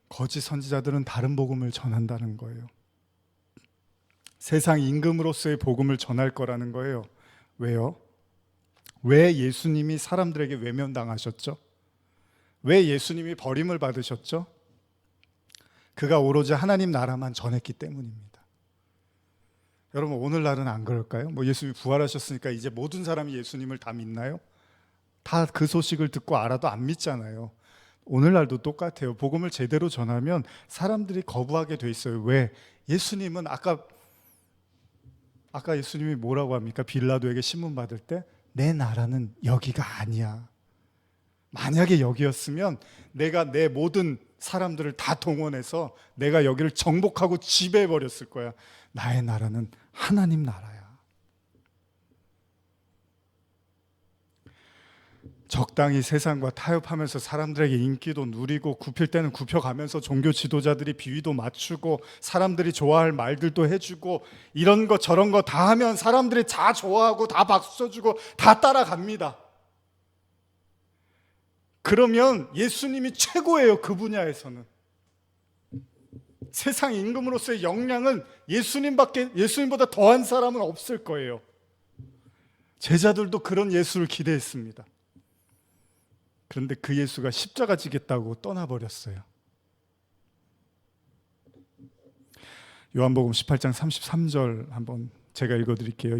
거짓 선지자들은 다른 복음을 전한다는 거예요. 세상 임금으로서의 복음을 전할 거라는 거예요. 왜요? 왜 예수님이 사람들에게 외면당하셨죠? 왜 예수님이 버림을 받으셨죠? 그가 오로지 하나님 나라만 전했기 때문입니다. 여러분, 오늘날은 안 그럴까요? 예수님이 부활하셨으니까 이제 모든 사람이 예수님을 다 믿나요? 다 그 소식을 듣고 알아도 안 믿잖아요. 오늘날도 똑같아요. 복음을 제대로 전하면 사람들이 거부하게 돼 있어요. 왜? 예수님은 아까 예수님이 뭐라고 합니까? 빌라도에게 신문 받을 때 내 나라는 여기가 아니야. 만약에 여기였으면 내가 내 모든 사람들을 다 동원해서 내가 여기를 정복하고 지배해 버렸을 거야. 나의 나라는 하나님 나라야. 적당히 세상과 타협하면서 사람들에게 인기도 누리고 굽힐 때는 굽혀가면서 종교 지도자들이 비위도 맞추고 사람들이 좋아할 말들도 해주고 이런 거 저런 거 다 하면 사람들이 다 좋아하고 다 박수 쳐주고 다 따라갑니다. 그러면 예수님이 최고예요. 그 분야에서는. 세상 임금으로서의 역량은 예수님보다 더한 사람은 없을 거예요. 제자들도 그런 예수를 기대했습니다. 그런데 그 예수가 십자가 지겠다고 떠나버렸어요. 요한복음 18장 33절 한번 제가 읽어드릴게요.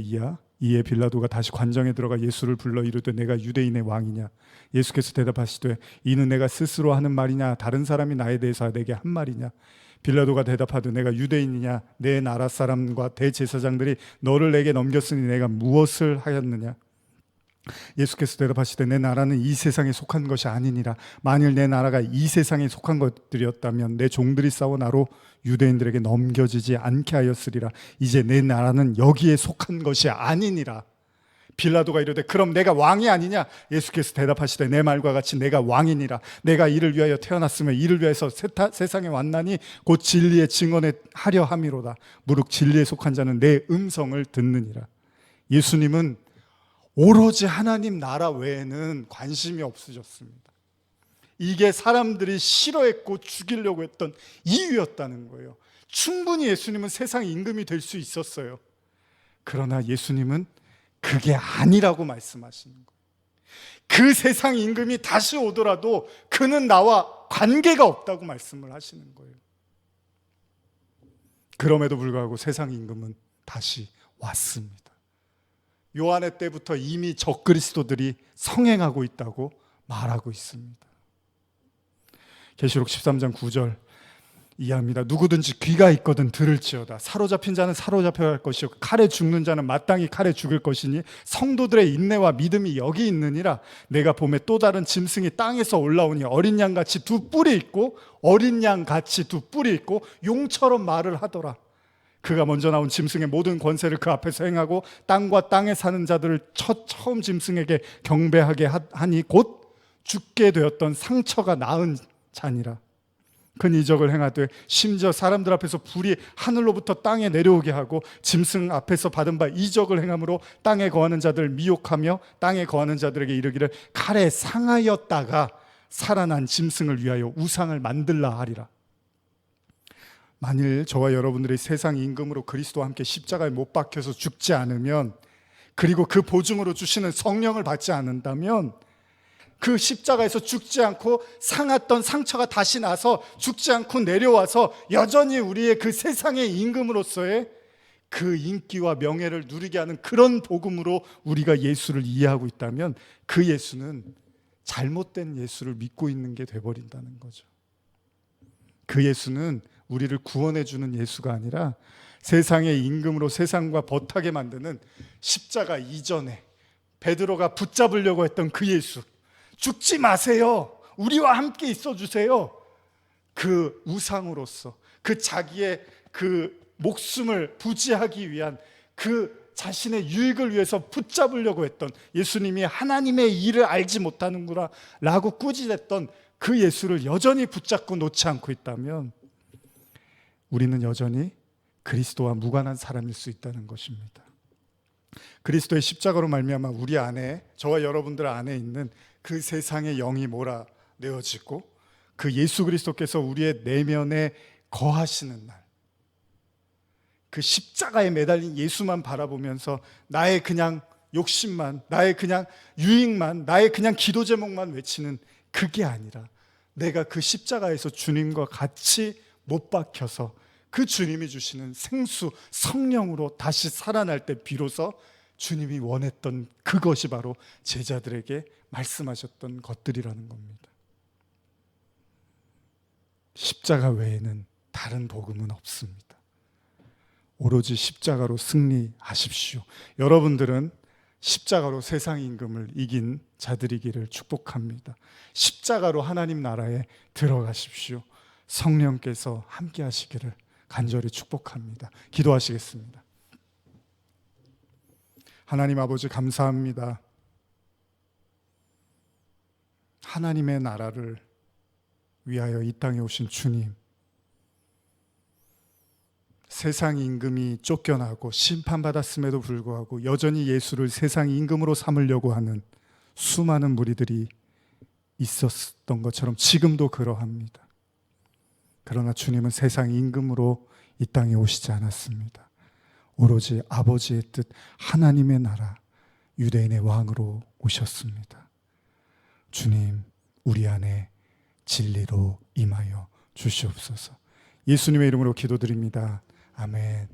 이에 빌라도가 다시 관정에 들어가 예수를 불러 이르되 내가 유대인의 왕이냐? 예수께서 대답하시되 이는 내가 스스로 하는 말이냐 다른 사람이 나에 대해서 내게 한 말이냐? 빌라도가 대답하되 내가 유대인이냐? 내 나라 사람과 대제사장들이 너를 내게 넘겼으니 내가 무엇을 하였느냐? 예수께서 대답하시되 내 나라는 이 세상에 속한 것이 아니니라. 만일 내 나라가 이 세상에 속한 것들이었다면 내 종들이 싸워 나로 유대인들에게 넘겨지지 않게 하였으리라. 이제 내 나라는 여기에 속한 것이 아니니라. 빌라도가 이르되 그럼 내가 왕이 아니냐? 예수께서 대답하시되 내 말과 같이 내가 왕이니라. 내가 이를 위하여 태어났으며 이를 위해서 세상에 왔나니 곧 진리의 증언에 하려 함이로다. 무릇 진리에 속한 자는 내 음성을 듣느니라. 예수님은 오로지 하나님 나라 외에는 관심이 없으셨습니다. 이게 사람들이 싫어했고 죽이려고 했던 이유였다는 거예요. 충분히 예수님은 세상 임금이 될 수 있었어요. 그러나 예수님은 그게 아니라고 말씀하시는 거예요. 그 세상 임금이 다시 오더라도 그는 나와 관계가 없다고 말씀을 하시는 거예요. 그럼에도 불구하고 세상 임금은 다시 왔습니다. 요한의 때부터 이미 적그리스도들이 성행하고 있다고 말하고 있습니다. 계시록 13장 9절 이해합니다. 누구든지 귀가 있거든 들을지어다. 사로잡힌 자는 사로잡혀갈 것이요 칼에 죽는 자는 마땅히 칼에 죽을 것이니 성도들의 인내와 믿음이 여기 있느니라. 내가 봄에 또 다른 짐승이 땅에서 올라오니 어린 양같이 두 뿔이 있고 어린 양같이 두 뿔이 있고 용처럼 말을 하더라. 그가 먼저 나온 짐승의 모든 권세를 그 앞에서 행하고 땅과 땅에 사는 자들을 처음 짐승에게 경배하게 하니 곧 죽게 되었던 상처가 나은 자니라. 큰 이적을 행하되 심지어 사람들 앞에서 불이 하늘로부터 땅에 내려오게 하고 짐승 앞에서 받은 바 이적을 행함으로 땅에 거하는 자들을 미혹하며 땅에 거하는 자들에게 이르기를 칼에 상하였다가 살아난 짐승을 위하여 우상을 만들라 하리라. 만일 저와 여러분들이 세상 임금으로 그리스도와 함께 십자가에 못 박혀서 죽지 않으면, 그리고 그 보증으로 주시는 성령을 받지 않는다면, 그 십자가에서 죽지 않고 상했던 상처가 다시 나서 죽지 않고 내려와서 여전히 우리의 그 세상의 임금으로서의 그 인기와 명예를 누리게 하는 그런 복음으로 우리가 예수를 이해하고 있다면, 그 예수는 잘못된 예수를 믿고 있는 게 돼버린다는 거죠. 그 예수는 우리를 구원해 주는 예수가 아니라 세상의 임금으로 세상과 버타게 만드는 십자가 이전에 베드로가 붙잡으려고 했던 그 예수, 죽지 마세요, 우리와 함께 있어 주세요, 그 우상으로서 그 자기의 그 목숨을 부지하기 위한 그 자신의 유익을 위해서 붙잡으려고 했던, 예수님이 하나님의 일을 알지 못하는구나 라고 꾸짖었던 그 예수를 여전히 붙잡고 놓지 않고 있다면 우리는 여전히 그리스도와 무관한 사람일 수 있다는 것입니다. 그리스도의 십자가로 말미암아 우리 안에, 저와 여러분들 안에 있는 그 세상의 영이 몰아내어지고 그 예수 그리스도께서 우리의 내면에 거하시는 날, 그 십자가에 매달린 예수만 바라보면서 나의 그냥 욕심만, 나의 그냥 유익만, 나의 그냥 기도 제목만 외치는 그게 아니라 내가 그 십자가에서 주님과 같이 못 박혀서 그 주님이 주시는 생수 성령으로 다시 살아날 때 비로소 주님이 원했던 그것이 바로 제자들에게 말씀하셨던 것들이라는 겁니다. 십자가 외에는 다른 복음은 없습니다. 오로지 십자가로 승리하십시오. 여러분들은 십자가로 세상 임금을 이긴 자들이기를 축복합니다. 십자가로 하나님 나라에 들어가십시오. 성령께서 함께 하시기를 간절히 축복합니다. 기도하시겠습니다. 하나님 아버지, 감사합니다. 하나님의 나라를 위하여 이 땅에 오신 주님, 세상 임금이 쫓겨나고 심판받았음에도 불구하고 여전히 예수를 세상 임금으로 삼으려고 하는 수많은 무리들이 있었던 것처럼 지금도 그러합니다. 그러나 주님은 세상 임금으로 이 땅에 오시지 않았습니다. 오로지 아버지의 뜻, 하나님의 나라, 유대인의 왕으로 오셨습니다. 주님, 우리 안에 진리로 임하여 주시옵소서. 예수님의 이름으로 기도드립니다. 아멘.